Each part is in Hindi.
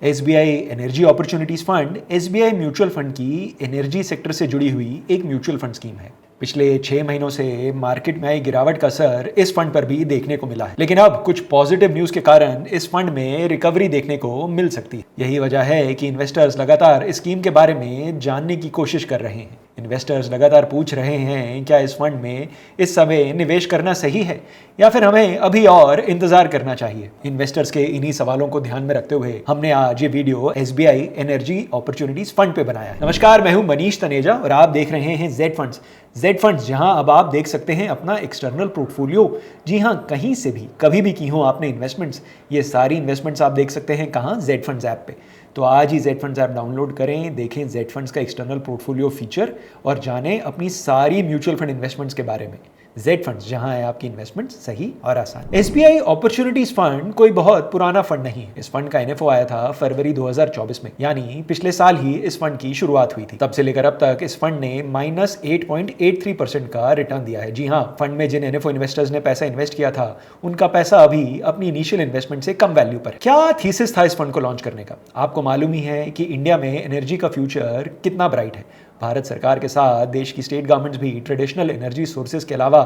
SBI energy opportunities fund SBI mutual fund की एनर्जी सेक्टर से जुड़ी हुई एक म्यूचुअल फंड स्कीम है। पिछले 6 महीनों से मार्केट में आई गिरावट का असर इस फंड पर भी देखने को मिला है, लेकिन अब कुछ पॉजिटिव न्यूज के कारण इस फंड में रिकवरी देखने को मिल सकती है। यही वजह है कि इन्वेस्टर्स लगातार इस स्कीम के बारे में जानने की कोशिश कर रहे हैं। इन्वेस्टर्स लगातार पूछ रहे हैं क्या इस फंड में इस समय निवेश करना सही है या फिर हमें अभी और इंतजार करना चाहिए। इन्वेस्टर्स के इन्हीं सवालों को ध्यान में रखते हुए हमने आज ये video SBI energy opportunities fund पे बनाया है। नमस्कार, मैं हूं मनीष तनेजा और आप देख रहे हैं जेड फंड्स। जेड फंड्स, जहां अब आप देख सकते हैं अपना एक्सटर्नल पोर्टफोलियो। जी हां, कहीं से भी कभी भी की हो आपने इन्वेस्टमेंट्स, ये सारी इन्वेस्टमेंट्स आप देख सकते हैं कहां? जेड फंड्स ऐप पे। तो आज ही जेड फंड्स ऐप डाउनलोड करें, देखें जेड फंड्स का एक्सटर्नल पोर्टफोलियो फीचर और जानें अपनी सारी म्यूचुअल फंड इन्वेस्टमेंट्स के बारे में। जेड फंड्स, जहां है आपकी इन्वेस्टमेंट सही और आसान। एसबीआई अपॉर्चुनिटीज फंड कोई बहुत पुराना फंड नहीं है। इस फंड का एनएफओ आया था फरवरी 2024 में, यानी पिछले साल ही इस फंड की शुरुआत हुई थी। तब से लेकर अब तक इस फंड ने -8.83% का रिटर्न दिया है। जी हाँ, फंड में जिन एनएफओ इन्वेस्टर्स ने पैसा इन्वेस्ट किया था उनका पैसा अभी अपनी इनिशियल इन्वेस्टमेंट से कम वैल्यू पर है। क्या थीसिस था इस फंड को लॉन्च करने का? आपको मालूम ही है कि इंडिया में एनर्जी का फ्यूचर कितना ब्राइट है। भारत सरकार के साथ देश की स्टेट गवर्नमेंट्स भी ट्रेडिशनल एनर्जी सोर्सेज के अलावा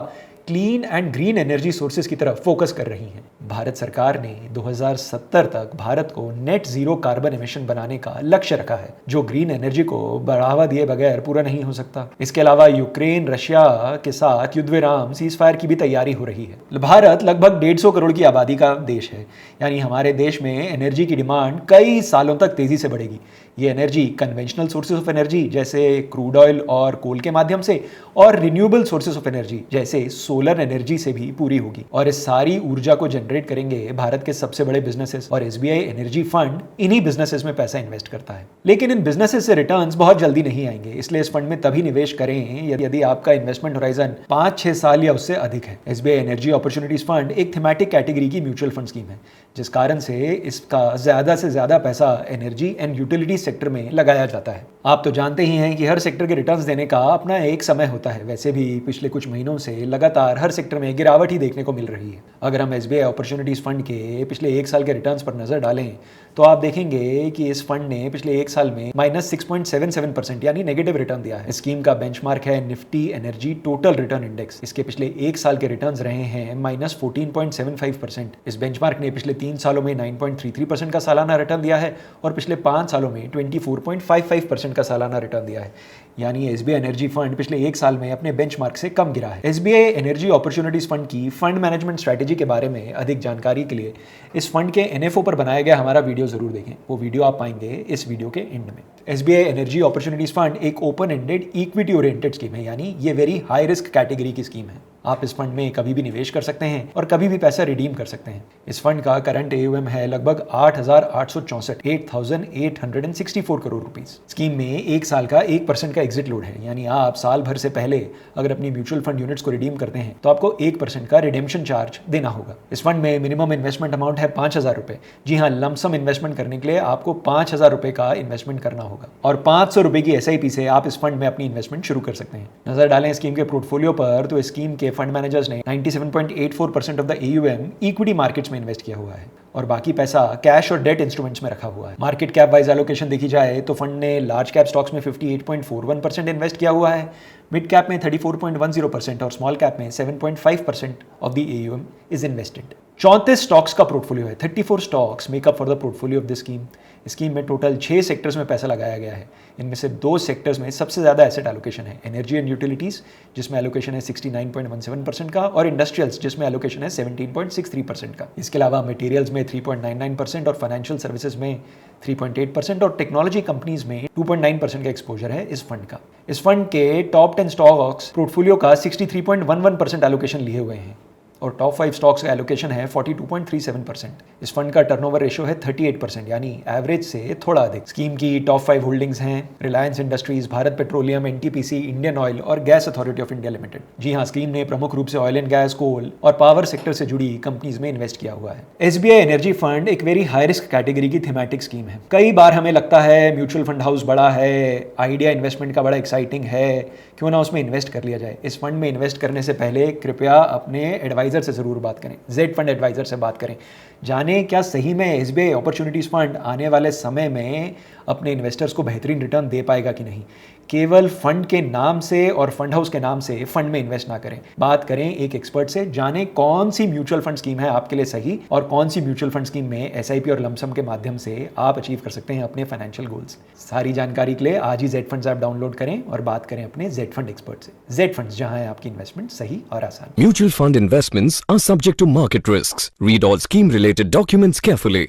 clean and green energy sources की तरफ फोकस कर रही हैं। भारत सरकार ने 2070 तक भारत को नेट जीरो कार्बन एमिशन बनाने का लक्ष्य रखा है, जो ग्रीन एनर्जी को बढ़ावा दिए बगैर पूरा नहीं हो सकता। इसके अलावा यूक्रेन रशिया के साथ युद्ध विराम सीज फायर की भी तैयारी हो रही है। भारत लगभग 150 करोड़ की आबादी का देश है, यानी हमारे देश में एनर्जी की डिमांड कई सालों तक तेजी से बढ़ेगी। ये energy conventional sources of energy जैसे क्रूड ऑयल और कोल के माध्यम से और रिन्यूएबल सोर्सेज ऑफ एनर्जी जैसे सोलर एनर्जी से भी पूरी होगी। और इस सारी ऊर्जा को जनरेट करेंगे भारत के सबसे बड़े बिजनेसेस, और एसबीआई एनर्जी फंड इन्हीं बिजनेसेस में पैसा इन्वेस्ट करता है। लेकिन इन बिजनेसेस से रिटर्न्स बहुत जल्दी नहीं आएंगे, इसलिए इस फंड में तभी निवेश करें यदि आपका इन्वेस्टमेंट होराइजन 5-6 साल या उससे अधिक है। एसबीआई एनर्जी अपॉर्चुनिटीज फंड एक थीमेटिक कैटेगरी की म्यूचुअल फंड स्कीम है, जिस कारण से इसका ज्यादा से ज्यादा पैसा एनर्जी एंड यूटिलिटी सेक्टर में लगाया जाता है। आप तो जानते ही हैं कि हर सेक्टर के रिटर्न्स देने का अपना एक समय होता है। वैसे भी पिछले कुछ महीनों से लगातार हर सेक्टर में गिरावट ही देखने को मिल रही है। अगर हम एसबीआई अपॉर्चुनिटीज फंड के पिछले 1 साल के रिटर्न्स पर नजर डालें तो आप देखेंगे कि इस फंड ने पिछले 1 साल में -6.77% यानी नेगेटिव रिटर्न दिया है। स्कीम का बेंचमार्क है Nifty energy total return index. इसके पिछले 1 साल के रिटर्न्स रहे हैं -14.75%। इस बेंचमार्क ने पिछले 3 सालों में 9.33% का सालाना रिटर्न दिया है और पिछले 5 सालों में 24.55% का सालाना रिटर्न दिया है। यानी एसबीआई एनर्जी फंड पिछले 1 साल में अपने बेंचमार्क से कम गिरा है। एसबीआई एनर्जी अपॉर्चुनिटीज फंड की फंड मैनेजमेंट स्ट्रेटेजी के बारे में अधिक जानकारी के लिए इस फंड के एनएफओ पर बनाया गया हमारा वीडियो जरूर देखें। वो वीडियो आप पाएंगे इस वीडियो के एंड में। एसबीआई एनर्जी अपॉर्चुनिटीज फंड एक open ended equity oriented scheme है, यानी ये वेरी हाई रिस्क कैटेगरी की स्कीम है। आप इस फंड में कभी भी निवेश कर सकते हैं और कभी भी पैसा रिडीम कर सकते हैं। इस फंड का करंट एयूएम है लगभग 8,864 करोड़ रुपीस। स्कीम में 1 साल का 1% का एग्जिट लोड है, यानी आप साल भर से पहले अगर अपनी म्यूचुअल फंड यूनिट्स को रिडीम करते हैं तो आपको 1% का रिडेम्पशन चार्ज देना होगा। इस फंड में मिनिमम इन्वेस्टमेंट अमाउंट है 5,000 रुपए। जी हाँ, लमसम इन्वेस्टमेंट करने के लिए आपको 5,000 रुपए का इन्वेस्टमेंट करना होगा और 500 रुपए की एसआईपी से आप इस फंड में अपनी इन्वेस्टमेंट शुरू कर सकते हैं। नजर डालें स्कीम के पोर्टफोलियो पर तो स्कीम के फंड मैनेजर्स ने 97.84% of the AUM equity markets में इन्वेस्ट किया हुआ है और बाकी पैसा कैश और डेट इंस्ट्रूमेंट्स में रखा हुआ है। मार्केट कैप वाइज एलोकेशन देखी जाए तो फंड ने लार्ज कैप स्टॉक्स में 58.41% इन्वेस्ट किया हुआ है, मिड कैप में 34.10% और स्मॉल कैप में 7.5% of the AUM is invested. 34 stocks का पोर्टफोलियो है। 34 stocks makeup for the portfolio of the scheme. Scheme में टोटल 6 सेक्टर्स में पैसा लगाया गया है। इनमें से 2 सेक्टर्स में सबसे ज़्यादा एसेट एलोकेशन है, एनर्जी एंड यूटिलिटीज़ जिसमें एलोकेशन है 69.17% का और इंडस्ट्रियल्स जिसमें एलोकेशन है 17.63% का। इसके अलावा मटेरियल्स में 3.99% और फाइनेंशियल सर्विसेज में 3.8% और टेक्नोलॉजी कंपनीज में 2.9% का एक्सपोजर है इस फंड का। इस फंड के टॉप 10 स्टॉक्स पोर्टफोलियो का 63.11% एलोकेशन लिए हुए हैं और टॉप 5 स्टॉक्स का एलोकेशन है 42.37%। इस फंड का टर्नओवर रेशियो है 38%, यानी एवरेज से थोड़ा अधिक। स्कीम की टॉप 5 होल्डिंग्स हैं Reliance Industries, Bharat Petroleum, NTPC, Indian Oil और Gas Authority of India Limited. जी हाँ, स्कीम ने प्रमुख रूप से ऑयल एंड गैस, कोल और पावर सेक्टर से जुड़ी कंपनीज में इन्वेस्ट किया हुआ है। एसबीआई एनर्जी फंड एक वेरी हाई रिस्क कैटेगरी की थीमेटिक स्कीम है। कई बार हमें लगता है म्यूचुअल फंड हाउस बड़ा है, आइडिया इन्वेस्टमेंट का बड़ा एक्साइटिंग है, क्यों ना उसमें इन्वेस्ट कर लिया जाए। इस फंड में इन्वेस्ट करने से पहले कृपया अपने एडवाइजर से जरूर बात करें, जेड फंड एडवाइजर से बात करें, जाने क्या सही में एसबीआई अपॉर्चुनिटीज फंड आने वाले समय में अपने इन्वेस्टर्स को बेहतरीन रिटर्न दे पाएगा कि नहीं। केवल फंड के नाम से और फंड हाउस के नाम से फंड में इन्वेस्ट ना करें। बात करें एक एक्सपर्ट से, जाने कौन सी म्यूचुअल फंड स्कीम है आपके लिए सही और कौन सी म्यूचुअल फंड स्कीम में एसआईपी और लमसम के माध्यम से आप अचीव कर सकते हैं अपने फाइनेंशियल गोल्स। सारी जानकारी के लिए आज ही जेड फंड्स ऐप डाउनलोड करें और बात करें अपने जेड फंड एक्सपर्ट से। जेड फंड्स, जहां है आपकी इन्वेस्टमेंट सही और आसान। Mutual fund investments are subject to market risks. Read all scheme related documents carefully.